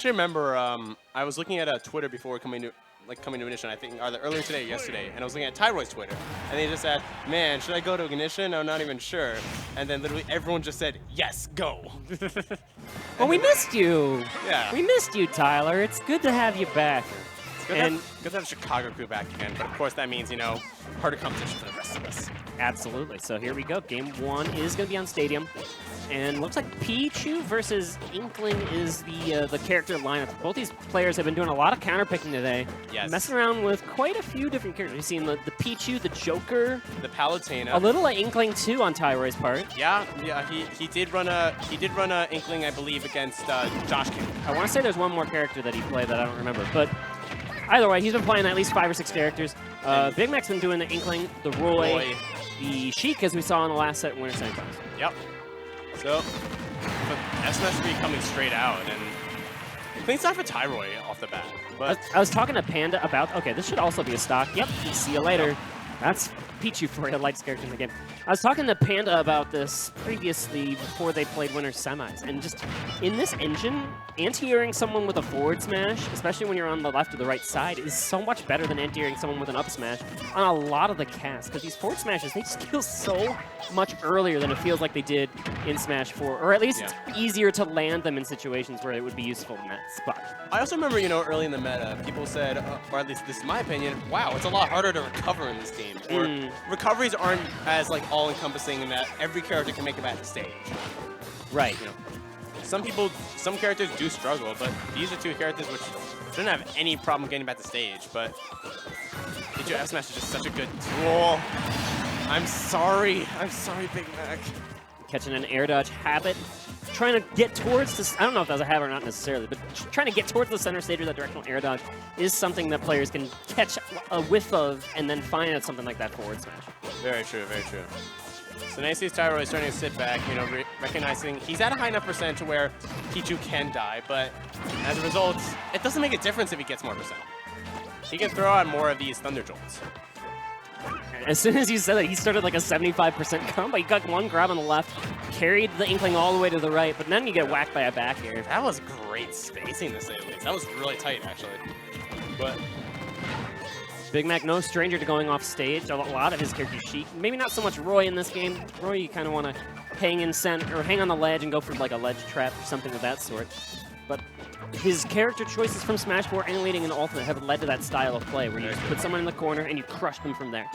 actually remember I was looking at Twitter before coming to Ignition, I think either earlier today or yesterday, and I was looking at Tyroy's Twitter, and they just said, man, should I go to Ignition? I'm not even sure. And then literally everyone just said, yes, go. Well, we missed you. Yeah. We missed you, Tyler. It's good to have you back. It's good to have Chicago crew back again, but of course that means, you know, harder competition for the rest of us. Absolutely. So here we go. Game 1 is going to be on Stadium. And looks like Pichu versus Inkling is the character lineup. Both these players have been doing a lot of counterpicking today. Yes. Messing around with quite a few different characters. You've seen the Pichu, the Joker. The Palutena. A little Inkling too on Tyroy's part. Yeah, he did run a Inkling, I believe, against Josh King. I want to say there's one more character that he played that I don't remember, but either way, he's been playing at least 5 or 6 characters. Big Mac's been doing the Inkling, the Roy, the Sheik, as we saw in the last set Winter Semifinals. Yep. So, but SMS3 coming straight out, and clean start for Tyroy off the bat. But I was talking to Panda about, okay, this should also be a stock. Yep, see you later. That's Pichu for you, lightest character in the game. I was talking to Panda about this previously before they played Winter Semis, and just in this engine, anti-airing someone with a forward smash, especially when you're on the left or the right side, is so much better than anti-airing someone with an up smash on a lot of the casts, because these forward smashes, they just feel so much earlier than it feels like they did in Smash 4, or at least it's easier to land them in situations where it would be useful in that spot. I also remember, you know, early in the meta, people said, or at least this is my opinion, wow, it's a lot harder to recover in this game. Or recoveries aren't as like all-encompassing in that every character can make it back to stage. Right. You know, some characters do struggle, but these are 2 characters which shouldn't have any problem getting back to stage. But Pichu F Smash is just such a good tool. I'm sorry, Big Mac. Catching an air dodge habit, trying to get towards this. I don't know if that was a habit or not necessarily, but trying to get towards the center stage with that directional air dodge is something that players can catch a whiff of and then find at something like that forward smash. Very true, very true. So now you see Tyroy starting to sit back, you know, recognizing he's at a high enough percent to where Pichu can die, but as a result, it doesn't make a difference if he gets more percent. He can throw out more of these Thunder Jolts. As soon as you said that, he started like a 75% combo. He got one grab on the left, carried the Inkling all the way to the right, but then you get whacked by a back air. That was great spacing, to say the least. That was really tight, actually. But Big Mac, no stranger to going off stage. A lot of his characters Sheik. Maybe not so much Roy in this game. Roy, you kind of want to hang in center or hang on the ledge and go for like a ledge trap or something of that sort. But his character choices from Smash 4 emulating an Ultimate have led to that style of play where you just put someone in the corner and you crush them from there.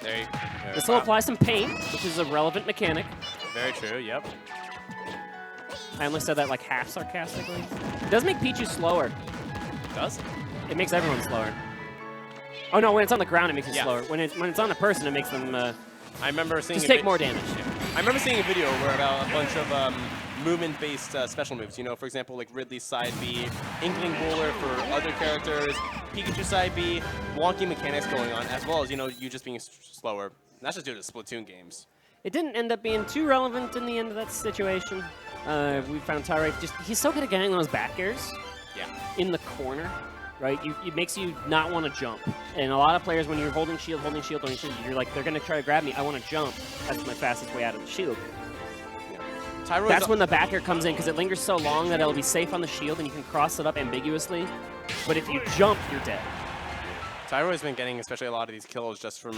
There you go. This will apply some paint, which is a relevant mechanic. Very true, yep. I only said that like half sarcastically. It does make Pichu slower. Does? It makes everyone slower. Oh no, when it's on the ground, it makes it slower. When it's on a person, it makes them I remember seeing just take more damage. Yeah. I remember seeing a video where about a bunch of movement-based special moves. You know, for example, like Ridley's side B, Inkling Bowler for other characters, Pikachu side B, wonky mechanics going on, as well as, you know, you just being slower. That's just due to Splatoon games. It didn't end up being too relevant in the end of that situation. We found Tyroy he's so good at getting those back airs in the corner, right? It makes you not want to jump. And a lot of players, when you're holding shield, you're like, they're going to try to grab me. I want to jump. That's my fastest way out of the shield. That's when the back air comes in, because it lingers so long that it'll be safe on the shield and you can cross it up ambiguously. But if you jump, you're dead. Tyroy's been getting especially a lot of these kills just from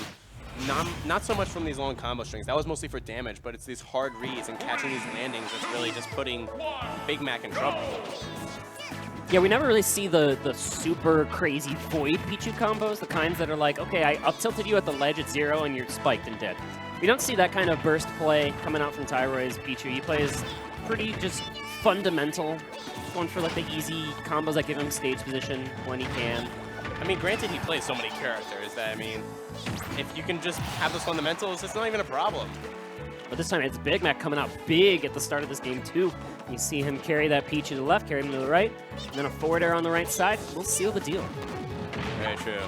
not so much from these long combo strings. That was mostly for damage, but it's these hard reads and catching these landings that's really just putting Big Mac in trouble. Yeah, we never really see the super crazy Void Pichu combos, the kinds that are like, okay, I up-tilted you at the ledge at 0 and you're spiked and dead. We don't see that kind of burst play coming out from Tyroy's Pichu. He plays pretty just fundamental, going for like the easy combos that give him stage position when he can. I mean, granted, he plays so many characters that, I mean, if you can just have those fundamentals, it's not even a problem. But this time, it's Big Mac coming out big at the start of this game, too. You see him carry that Pichu to the left, carry him to the right, and then a forward air on the right side. We'll seal the deal. Very true.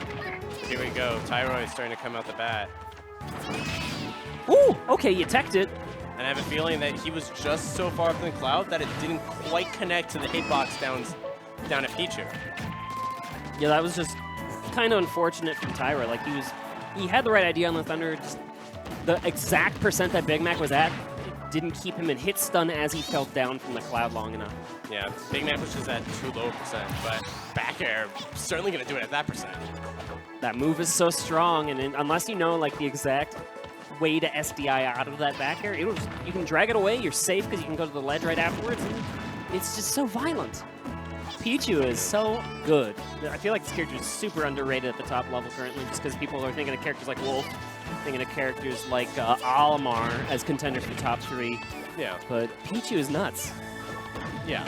Here we go. Tyroy is starting to come out the bat. Ooh, okay, you teched it. And I have a feeling that he was just so far up in the cloud that it didn't quite connect to the hitbox down at Pichu. Yeah, that was just kind of unfortunate from Tyroy. Like, he had the right idea on the Thunder, just the exact percent that Big Mac was at didn't keep him in hit stun as he fell down from the cloud long enough. Yeah, Big Mac was just at too low percent, but back air certainly going to do it at that percent. That move is so strong, and unless you know like the exact way to SDI out of that back air, you can drag it away, you're safe because you can go to the ledge right afterwards, and it's just so violent. Pichu is so good. I feel like this character is super underrated at the top level currently just because people are thinking of characters like Wolf, thinking of characters like Olimar as contenders for top 3. Yeah. But Pichu is nuts. Yeah.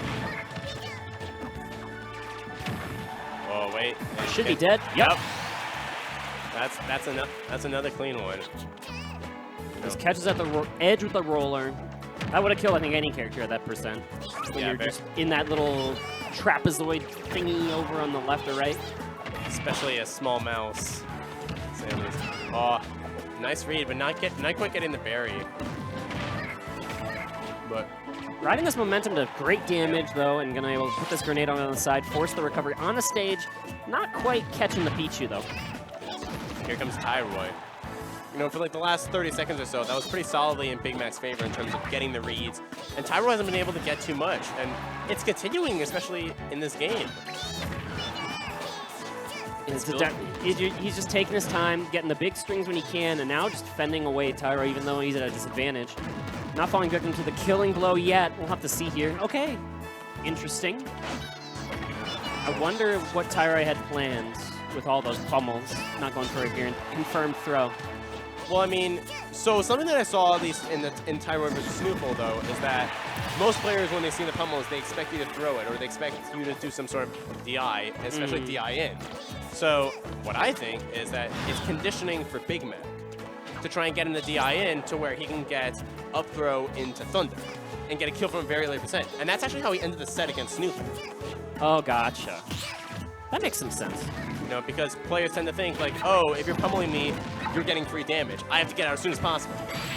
Oh, wait. Should be dead. Yep. That's another clean one. Just catches at the edge with the roller. That would have killed, I think, any character at that percent. When Yeah, you're just in that little trapezoid thingy over on the left or right. Especially a small mouse. Oh, nice read, but not quite getting the berry. But Riding this momentum to great damage, though, and gonna be able to put this grenade on the side, force the recovery on the stage. Not quite catching the Pichu, though. here comes Tyroy. You know, for like the last 30 seconds or so, that was pretty solidly in Big Mac's favor in terms of getting the reads. And Tyroy hasn't been able to get too much, and it's continuing, especially in this game. He's just taking his time, getting the big strings when he can, and now just fending away Tyroy, even though he's at a disadvantage. Not falling victim to the killing blow yet. We'll have to see here. Okay, interesting. I wonder what Tyroy had planned with all those pummels. Not going for it here. Confirmed throw. Well, I mean, so something that I saw, at least in Tyroy versus Snoofle, though, is that most players, when they see the pummels, they expect you to throw it, or they expect you to do some sort of DI, especially DI in. So what I think is that it's conditioning for Big Mac to try and get him the DI in to where he can get up throw into Thunder and get a kill from a very late percent. And that's actually how he ended the set against Snoofle. Oh, gotcha. That makes some sense. You know, because players tend to think like, oh, if you're pummeling me, you're getting free damage. I have to get out as soon as possible.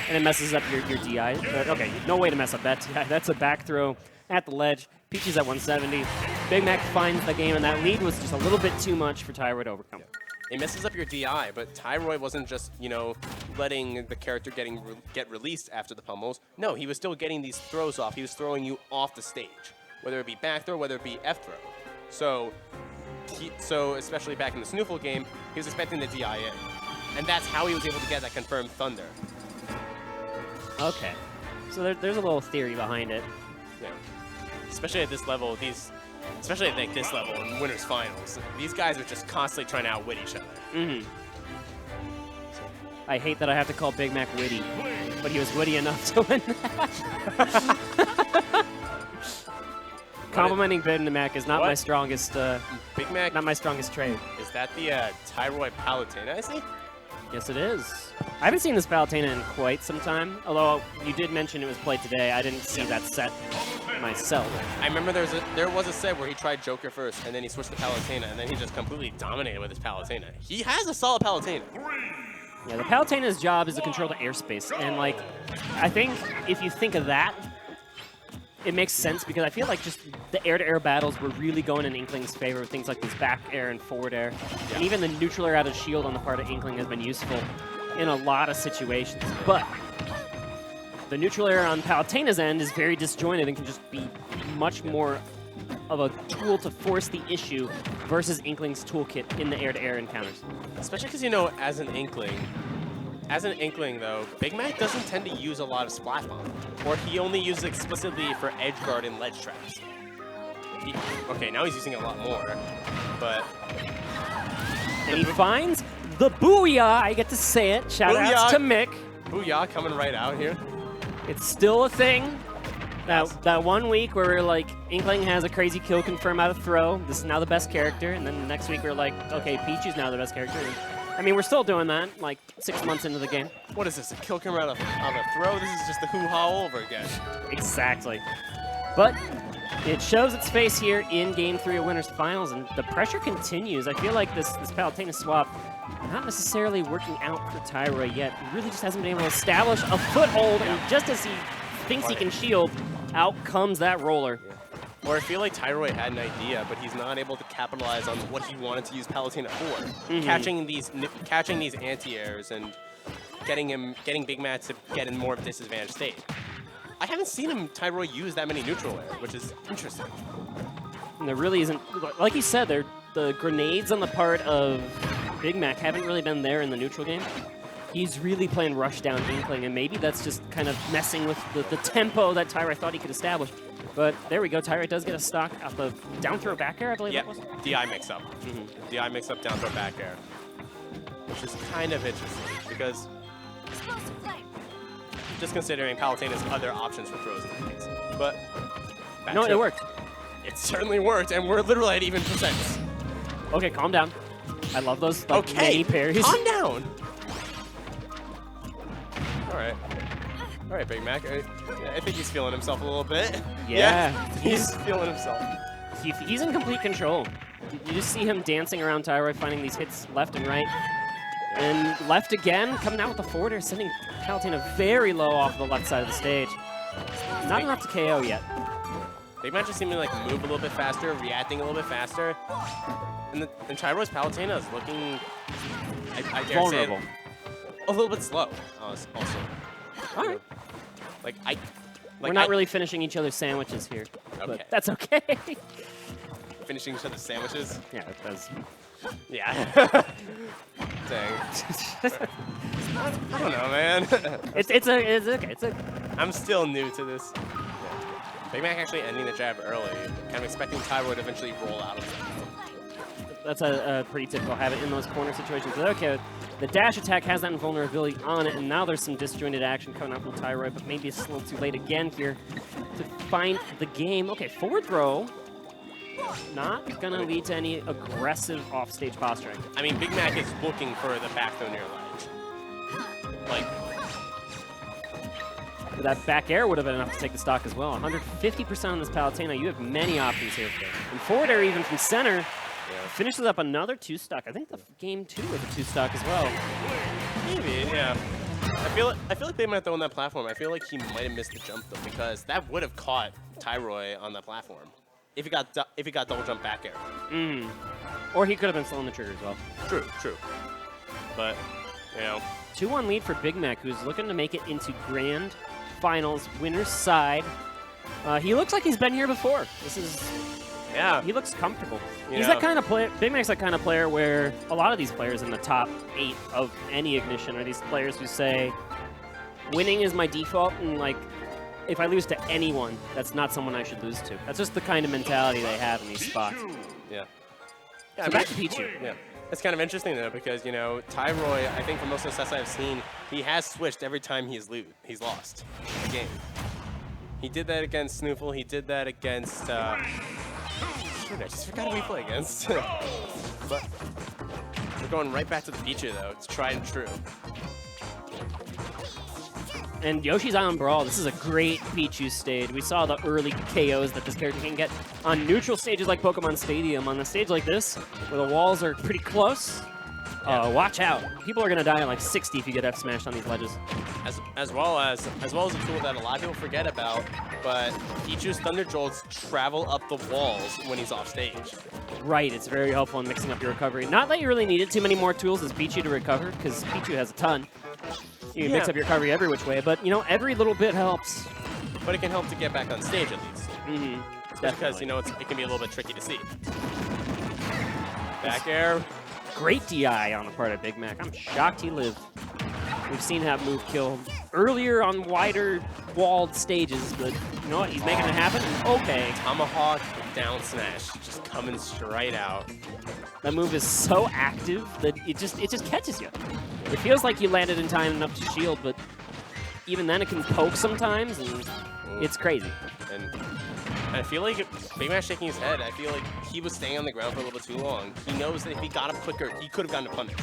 And it messes up your DI. But okay, no way to mess up that DI. That's a back throw at the ledge. Pichu's at 170. Big Mac finds the game, and that lead was just a little bit too much for Tyroy to overcome. It messes up your DI, but Tyroy wasn't just, you know, letting the character get released after the pummels. No, he was still getting these throws off. He was throwing you off the stage, whether it be back throw, whether it be F throw. So especially back in the Snoofle game, he was expecting the DI in. And that's how he was able to get that confirmed Thunder. Okay. So there's a little theory behind it. Yeah. Especially at this level, especially at like this level in winners finals, these guys are just constantly trying to outwit each other. Mm-hmm. I hate that I have to call Big Mac witty, but he was witty enough to win that. Complimenting Big Mac is not my strongest. Big Mac, not my strongest trait. Is that the Tyroy Palutena I see? Yes, it is. I haven't seen this Palutena in quite some time, although you did mention it was played today. I didn't see that set myself. I remember there was a set where he tried Joker first, and then he switched to Palutena, and then he just completely dominated with his Palutena. He has a solid Palutena. Yeah, the Palutena's job is to control the airspace, and like, I think if you think of that, it makes sense because I feel like just the air-to-air battles were really going in Inkling's favor with things like this back air and forward air. Yeah. And even the neutral air out of shield on the part of Inkling has been useful in a lot of situations. But the neutral air on Palutena's end is very disjointed and can just be much more of a tool to force the issue versus Inkling's toolkit in the air-to-air encounters. Especially because, you know, as an Inkling, though, Big Mac doesn't tend to use a lot of Splat Bomb, or he only uses it explicitly for edge guard and ledge traps. Okay, now he's using it a lot more, but... And he finds the Booyah, I get to say it. Shout-outs to Mick. Booyah coming right out here. It's still a thing. That 1 week where we're like, Inkling has a crazy kill confirm out of throw. This is now the best character. And then the next week we're like, okay, Pichu's now the best character. I mean, we're still doing that, like 6 months into the game. What is this, a kill confirm out of throw? This is just the hoo-ha all over again. Exactly. But it shows its face here in Game 3 of Winners Finals, and the pressure continues. I feel like this Palutena swap not necessarily working out for Tyroy yet. He really just hasn't been able to establish a foothold, and just as he thinks he can shield, out comes that roller. Yeah. Or I feel like Tyroy had an idea, but he's not able to capitalize on what he wanted to use Palutena for. Mm-hmm. Catching these anti-airs and getting Big Mac to get in more of a disadvantaged state. I haven't seen him, Tyroy, use that many neutral air, which is interesting. And there really isn't, like you said, the grenades on the part of Big Mac haven't really been there in the neutral game. He's really playing rush down Inkling, and maybe that's just kind of messing with the tempo that Tyroy thought he could establish. But there we go, Tyroy does get a stock out the down throw back air, I believe Yep, that was. DI mix-up. DI mix-up, down throw back air. Which is kind of interesting, because just considering Palutena's other options for throws in the case. But No, it worked. It certainly worked, and we're literally at even percents. Okay, calm down. I love those like, mini parries. Calm down. All right, Big Mac. I think he's feeling himself a little bit. Yeah. He's feeling himself. He's in complete control. You just see him dancing around Tyroy, finding these hits left and right. And left again, coming out with the forward air, sending Palutena very low off the left side of the stage. Not enough to KO yet. Big Mac just seeming to like move a little bit faster, reacting a little bit faster. And Tyroy's Palutena is looking, I dare vulnerable. say, a little bit slow. Also, All right. We're not really finishing each other's sandwiches here, but that's okay. Finishing each other's sandwiches. Yeah, that's. Yeah. Dang. I don't know, man. It's okay. I'm still new to this. Yeah. Big Mac actually ending the jab early. Kind of expecting Tyroy to eventually roll out of it. That's a pretty typical habit in those corner situations. But okay, the dash attack has that invulnerability on it, and now there's some disjointed action coming out from Tyroy, but maybe it's a little too late again here to find the game. Okay, forward throw. Not going to lead to any aggressive offstage posturing. I mean, Big Mac is looking for the back throw near ledge. Like, that back air would have been enough to take the stock as well. 150% on this Palutena. You have many options here. And forward air even from center finishes up another 2 stock. I think the game 2 was a 2 stock as well. Maybe, yeah. I feel like they might have thrown that platform. I feel like he might have missed the jump though, because that would have caught Tyroy on that platform. If he got double jump back air. Or he could have been slowing the trigger as well. True. But, you know. 2-1 lead for Big Mac, who's looking to make it into grand finals, winner's side. He looks like he's been here before. He looks comfortable. He's that kind of player. Big Mac's that kind of player where a lot of these players in the top 8 of any Ignition are these players who say, winning is my default, and like, if I lose to anyone, that's not someone I should lose to. That's just the kind of mentality they have in these spots. Yeah. So back to Pichu. Yeah. It's kind of interesting, though, because, you know, Tyroy, I think from most of the sets I've seen, he has switched every time he's lost the game. He did that against Snoofle. He did that against, shoot, I just forgot who we play against. But we're going right back to the Pichu, though. It's tried and true. And Yoshi's Island Brawl, this is a great Pichu stage. We saw the early KOs that this character can get on neutral stages like Pokemon Stadium. On a stage like this, where the walls are pretty close, watch out. People are going to die at like 60 if you get F-smashed on these ledges. As well as a tool that a lot of people forget about, but Pichu's Thunder Jolts travel up the walls when he's off stage. Right, it's very helpful in mixing up your recovery. Not that you really needed too many more tools as Pichu to recover, because Pichu has a ton. You can mix up your recovery every which way, but, you know, every little bit helps. But it can help to get back on stage, at least. Because, you know, it can be a little bit tricky to see. Back air. Great DI on the part of Big Mac. I'm shocked he lived. We've seen that move kill earlier on wider walled stages, but you know what? He's making it happen. Okay. Tomahawk down smash, just coming straight out. That move is so active that it just catches you. It feels like you landed in time enough to shield, but even then it can poke sometimes, and it's crazy. And I feel like Big Mac's shaking his head. I feel like he was staying on the ground for a little bit too long. He knows that if he got up quicker, he could have gotten a punish.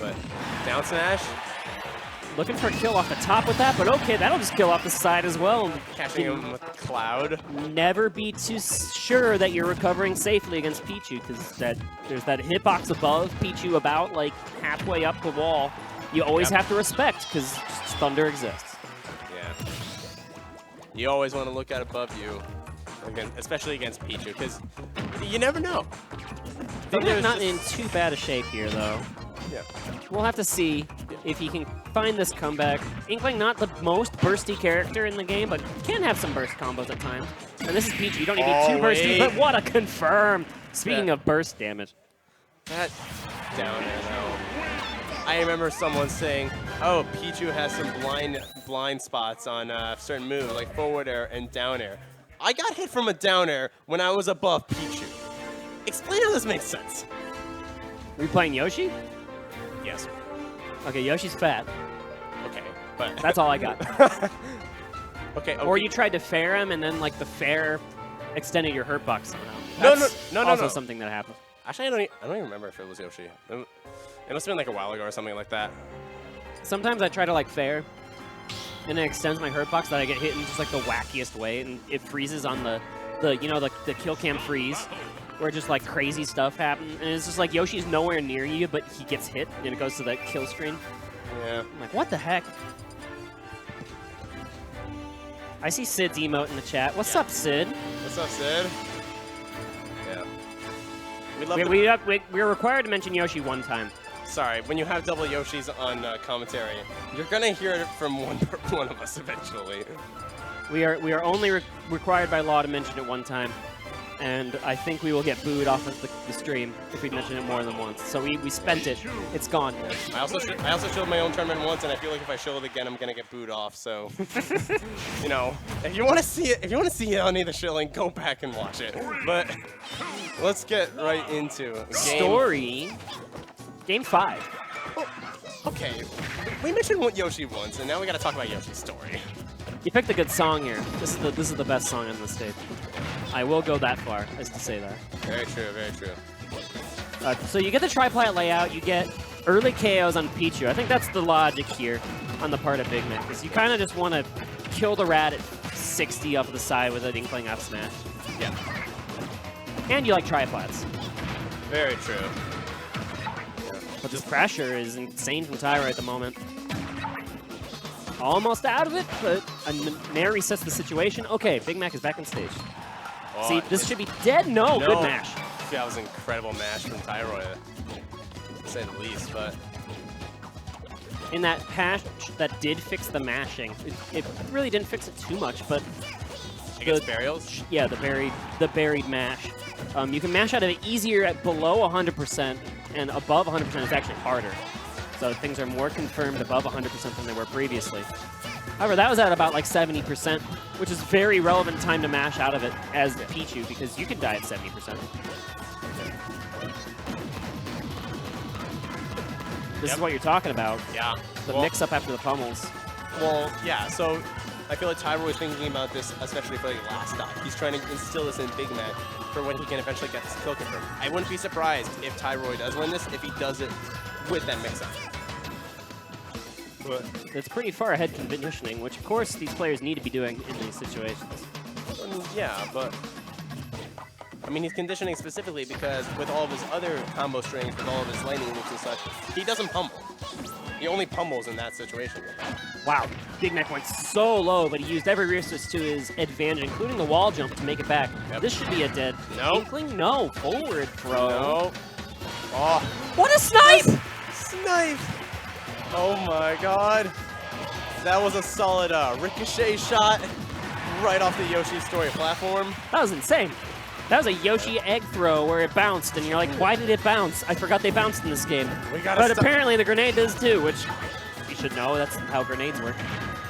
But down smash. Looking for a kill off the top with that, but okay, that'll just kill off the side as well. Catching him with Cloud. Never be too sure that you're recovering safely against Pichu, because there's that hitbox above Pichu about like halfway up the wall. You always have to respect, because Thunder exists. Yeah. You always want to look out above you, especially against Pichu, because you never know. Thunder's not in too bad a shape here, though. Yeah. We'll have to see if he can find this comeback. Inkling, not the most bursty character in the game, but can have some burst combos at times. And this is Pichu. You don't need to be too bursty, but what a confirm. Speaking of burst damage. That down air, though. I remember someone saying, oh, Pichu has some blind spots on certain moves, like forward air and down air. I got hit from a down air when I was above Pichu. Explain how this makes sense. Are you playing Yoshi? Yes. Okay, Yoshi's fat. Okay, but... That's all I got. Okay. Or you tried to fair him, and then, like, the fair extended your hurt box somehow. No, also something that happened. Actually, I don't even remember if it was Yoshi. It must have been like a while ago or something like that. Sometimes I try to, like, fair, and it extends my hurt box that I get hit in just, like, the wackiest way, and it freezes on the kill cam freeze, where just, like, crazy stuff happens. And it's just like Yoshi's nowhere near you, but he gets hit, and it goes to that kill screen. Yeah. I'm like, what the heck? I see Sid's emote in the chat. What's up, Sid? What's up, Sid? Yeah. We're required to mention Yoshi one time. Sorry, when you have double Yoshis on commentary, you're gonna hear it from one of us eventually. We are only required by law to mention it one time, and I think we will get booed off of the stream if we mention it more than once. So we spent it. It's gone. I also showed my own tournament once, and I feel like if I show it again, I'm gonna get booed off. So, you know, if you want to see it on either shilling, go back and watch it. But let's get right into story. Game 5. Oh, okay, we mentioned Yoshi once, and now we gotta talk about Yoshi's story. You picked a good song here. This is the best song on the stage. I will go that far as to say that. Very true, very true. So you get the tri-plat layout, you get early KOs on Pichu. I think that's the logic here on the part of Big Mac, because you kind of just want to kill the rat at 60 off the side with an Inkling up smash. Yeah. And you like tri-plats. Very true. But this pressure is insane from Tyroy at the moment. Almost out of it, but Nair resets the situation. Okay, Big Mac is back on stage. Oh, see, this should be dead. No, good mash. That was an incredible mash from Tyroy, to say the least, but... In that patch that did fix the mashing, it really didn't fix it too much, but... Against burials? Yeah, the buried mash. You can mash out of it easier at below 100%, and above 100% is actually harder. So things are more confirmed above 100% than they were previously. However, that was at about like 70%, which is very relevant time to mash out of it as Pichu, because you could die at 70%. This is what you're talking about. Yeah. The mix-up after the pummels. Well, yeah, so I feel like Tyroy is thinking about this, especially for the last stock. He's trying to instill this in Big Mac for when he can eventually get this kill confirmed. I wouldn't be surprised if Tyroy does win this, if he does it with that mix-up. But it's pretty far ahead conditioning, which of course these players need to be doing in these situations. Yeah, but I mean, he's conditioning specifically because with all of his other combo strings, with all of his lightning moves and such, he doesn't pummel. He only pummels in that situation. Wow, Big Mac went so low, but he used every resource to his advantage, including the wall jump to make it back. Yep. This should be a dead. No. Inkling? No. Forward throw. No. Oh. What a snipe! Snipe! Oh my god. That was a solid ricochet shot right off the Yoshi story platform. That was insane. That was a Yoshi egg throw where it bounced, and you're like, why did it bounce? I forgot they bounced in this game. But apparently the grenade does too, which you should know. That's how grenades work.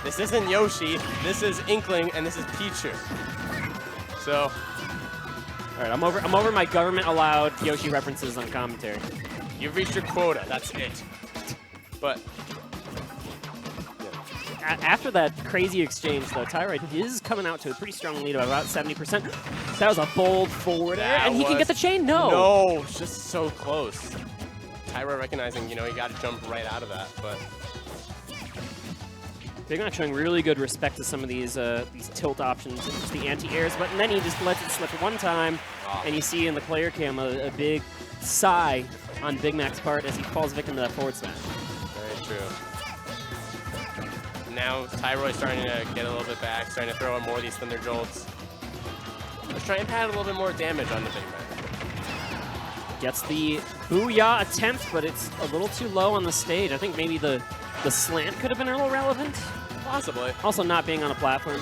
This isn't Yoshi. This is Inkling, and this is Pichu. So, all right, I'm over my government-allowed Yoshi references on commentary. You've reached your quota. That's it. But after that crazy exchange, though, Tyroy is coming out to a pretty strong lead of about 70%. That was a bold forward air, and he can get the chain? No. No, just so close. Tyroy recognizing, you know, he got to jump right out of that, but... Big Mac showing really good respect to some of these tilt options, and just the anti-airs, but then he just lets it slip one time, and you see in the player cam a big sigh on Big Mac's part as he falls victim to that forward smash. Very true. Now Tyroy's starting to get a little bit back, starting to throw in more of these Thunder Jolts. Let's try and pad a little bit more damage on the Big Mac. Gets the Booyah attempt, but it's a little too low on the stage. I think maybe the the slant could have been a little relevant. Possibly. Also, not being on a platform.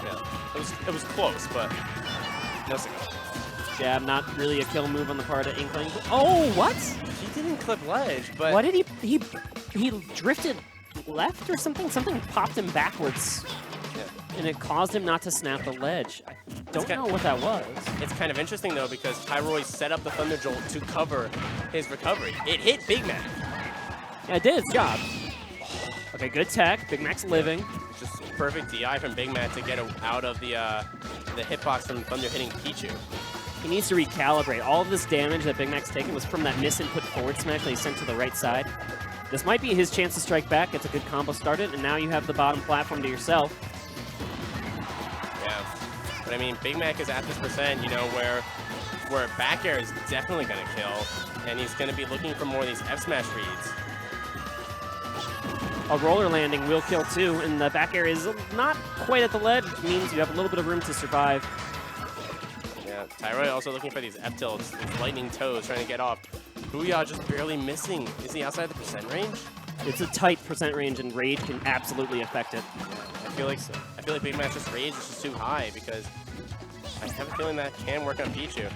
Yeah, it was close, but no signal. Jab, not really a kill move on the part of Inkling. Oh, what? He didn't clip ledge, but... What did he drifted left or something? Something popped him backwards. Yeah. And it caused him not to snap the ledge. I don't know what that was. It's kind of interesting, though, because Tyroy set up the Thunder Jolt to cover his recovery. It hit Big Mac. Yeah, it did its job. Okay, good tech. Big Mac's living. Just perfect DI from Big Mac to get out of the hitbox from Thunder hitting Pichu. He needs to recalibrate. All of this damage that Big Mac's taken was from that misinput forward smash that he sent to the right side. This might be his chance to strike back. Gets a good combo started, and now you have the bottom platform to yourself. Yeah, but I mean, Big Mac is at this percent, you know, where back air is definitely going to kill, and he's going to be looking for more of these F smash reads. A roller landing will kill too, and the back air is not quite at the ledge, which means you have a little bit of room to survive. Yeah, Tyroy also looking for these F tilts, these lightning toes trying to get off. Booyah just barely missing. Is he outside the percent range? It's a tight percent range, and rage can absolutely affect it. Yeah, I feel like Big Mac's just rage is just too high, because I have a feeling that can work on Pichu.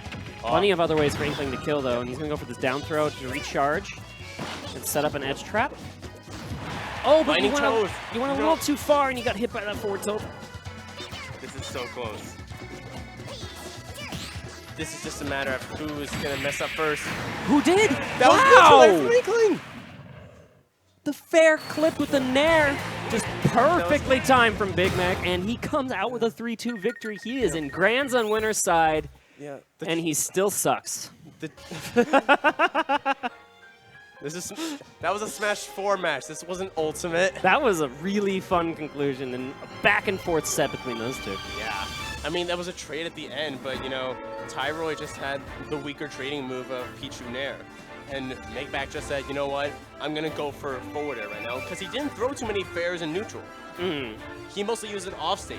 Oh. Plenty of other ways for Inkling to kill, though, and he's going to go for this down throw to recharge and set up an edge trap. Oh, but you went a little too far, and you got hit by that forward tilt. This is so close. This is just a matter of who's going to mess up first. Who did? That was Inkling! The fair clip with the nair. Just perfectly timed from Big Mac, and he comes out with a 3-2 victory. He is in grands on winner's side, and he still sucks. That was a Smash 4 match. This wasn't Ultimate. That was a really fun conclusion, and a back and forth set between those two. Yeah. I mean, that was a trade at the end, but, you know, Tyroy just had the weaker trading move of Pichu Nair. And Makeback just said, you know what, I'm going to go for forward air right now, because he didn't throw too many fairs in neutral. He mostly used it off stage.